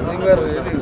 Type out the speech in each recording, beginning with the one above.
అజీం గారు ఏది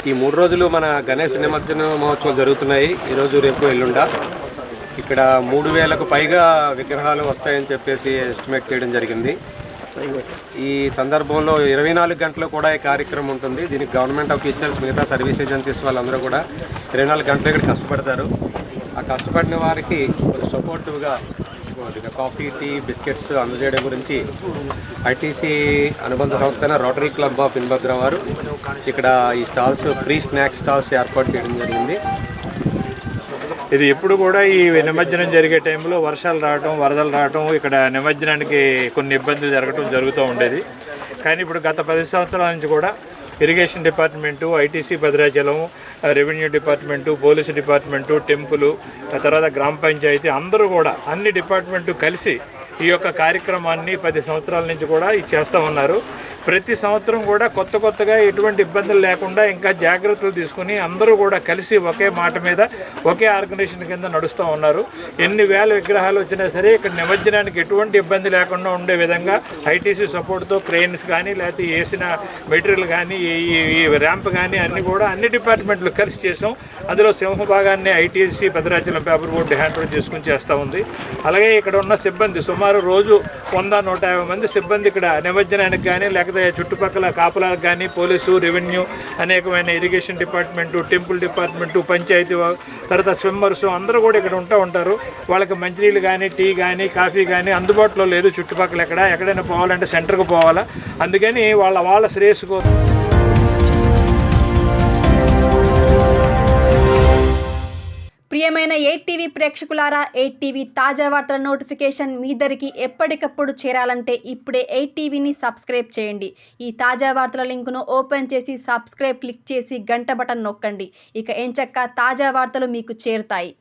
ఈ 3 రోజులు మన గణేష్ నిమజ్జన మహోత్సవాలు జరుగుతున్నాయి. ఈరోజు రేపు ఎల్లుండ ఇక్కడ 3000కు పైగా విగ్రహాలు వస్తాయని చెప్పేసి ఎస్టిమేట్ చేయడం జరిగింది. ఈ సందర్భంలో 24 గంటలు కూడా ఈ కార్యక్రమం ఉంటుంది. దీనికి గవర్నమెంట్ ఆఫీషియల్స్, మిగతా సర్వీస్ ఏజెన్సీస్ వాళ్ళందరూ కూడా 24 గంటలు ఇక్కడ కష్టపడతారు. ఆ కష్టపడిన వారికి సపోర్టివ్గా కాఫీ, టీ, బిస్కెట్స్ అందజేయడం గురించి ఐటీసీ అనుబంధ సంస్థ అయిన రోటరీ క్లబ్ ఆఫ్ ఇన్భద్ర వారు ఇక్కడ ఈ స్టాల్స్, ఫ్రీ స్నాక్స్ స్టాల్స్ ఏర్పాటు చేయడం జరిగింది. ఇది ఎప్పుడు కూడా ఈ నిమజ్జనం జరిగే టైంలో వర్షాలు రావడం, వరదలు రావడం, ఇక్కడ నిమజ్జనానికి కొన్ని ఇబ్బందులు జరుగుతూ ఉండేది. కానీ ఇప్పుడు గత 10 సంవత్సరాల నుంచి కూడా irrigation department, ITC Bhadrachalam, revenue department, police department, temple, తర్వాత గ్రామ పంచాయతీ అందరూ కూడా అన్ని డిపార్ట్మెంటు కలిసి ఈ యొక్క కార్యక్రమాన్ని 10 సంవత్సరాల నుంచి కూడా చేస్తూ ఉన్నారు. ప్రతి సంవత్సరం కూడా కొత్తగా ఎటువంటి ఇబ్బందులు లేకుండా ఇంకా జాగ్రత్తలు తీసుకుని అందరూ కూడా కలిసి ఒకే మాట మీద ఒకే ఆర్గనైజేషన్ కింద నడుస్తూ ఉన్నారు. ఎన్ని వేల విగ్రహాలు వచ్చినా సరే ఇక్కడ నిమజ్జనానికి ఎటువంటి ఇబ్బంది లేకుండా ఉండే విధంగా ఐటీసీ సపోర్ట్తో క్రెయిన్స్ కానీ, లేకపోతే వేసిన మెటీరియల్ కానీ, ఈ ర్యాంప్ కానీ అన్ని డిపార్ట్మెంట్లు కలిసి చేసాం. అందులో సింహభాగాన్ని ITC Bhadrachalam paper board hand over చేసుకుని చేస్తూ ఉంది. అలాగే ఇక్కడ ఉన్న సిబ్బంది సుమారు రోజు 100-150 మంది సిబ్బంది ఇక్కడ నిమజ్జనానికి కానీ, లేకపోతే చుట్టుపక్కల కాపులకు కానీ, పోలీసు, రెవెన్యూ, అనేకమైన irrigation department, temple department, panchayat, తర్వాత స్విమ్మర్స్ అందరూ కూడా ఇక్కడ ఉంటారు. వాళ్ళకి మంచినీళ్ళు కానీ, టీ కానీ, కాఫీ కానీ అందుబాటులో లేదు. చుట్టుపక్కల ఎక్కడైనా పోవాలంటే సెంటర్కి పోవాలా. అందుకని వాళ్ళ శ్రేయస్సు కోసం ప్రియమైన 8టీవీ ప్రేక్షకులారా, 8టీవీ తాజా వార్తల నోటిఫికేషన్ మీ దరికి ఎప్పటికప్పుడు చేరాలంటే ఇప్పుడే 8టీవీని సబ్స్క్రైబ్ చేయండి. ఈ తాజా వార్తల లింకును ఓపెన్ చేసి సబ్స్క్రైబ్ క్లిక్ చేసి గంట బటన్ నొక్కండి. ఇక ఎంచక్కా తాజా వార్తలు మీకు చేరుతాయి.